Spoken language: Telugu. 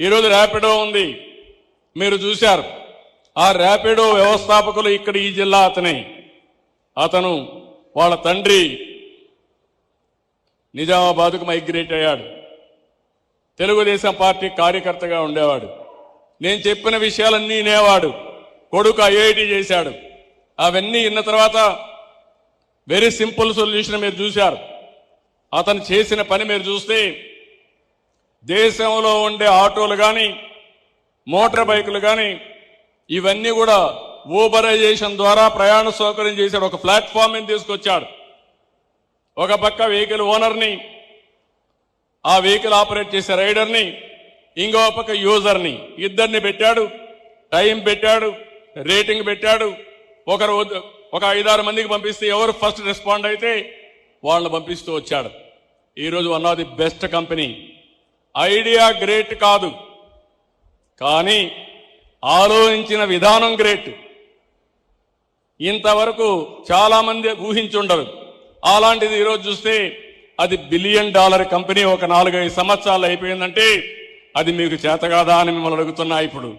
ఈరోజు ర్యాపిడో ఉంది, మీరు చూశారు. ఆ ర్యాపిడో వ్యవస్థాపకులు ఇక్కడ ఈ జిల్లా అతను వాళ్ళ తండ్రి నిజామాబాద్కు మైగ్రేట్ అయ్యాడు. తెలుగుదేశం పార్టీ కార్యకర్తగా ఉండేవాడు. నేను చెప్పిన విషయాలన్నీ వినేవాడు. కొడుకు ఐఐటి చేశాడు. అవన్నీ విన్న తర్వాత వెరీ సింపుల్ సొల్యూషన్ మీరు చూశారు. అతను చేసిన పని మీరు చూస్తే దేశంలో ఉండే ఆటోలు కానీ మోటార్ బైకులు కానీ ఇవన్నీ కూడా ఊబరైజేషన్ ద్వారా ప్రయాణ సౌకర్యం చేశాడు. ఒక ప్లాట్ఫామ్ తీసుకొచ్చాడు. ఒక పక్క వెహికల్ ఓనర్ని, ఆ వెహికల్ ఆపరేట్ చేసే రైడర్ని, ఇంకో పక్క యూజర్ని, ఇద్దరిని పెట్టాడు. టైం పెట్టాడు, రేటింగ్ పెట్టాడు. ఒక 5-6 మందికి పంపిస్తే ఎవరు ఫస్ట్ రెస్పాండ్ అయితే వాళ్ళని పంపిస్తూ వచ్చాడు. ఈరోజు one of the best company. Idea great కాదు, కానీ ఆలోచించిన విధానం గ్రేట్. ఇంతవరకు చాలా మంది ఊహించుండరు. అలాంటిది ఈరోజు చూస్తే అది $1 బిలియన్ కంపెనీ ఒక 4-5 సంవత్సరాలు అయిపోయిందంటే అది మీకు చేత కాదా అని మిమ్మల్ని అడుగుతున్నా. ఇప్పుడు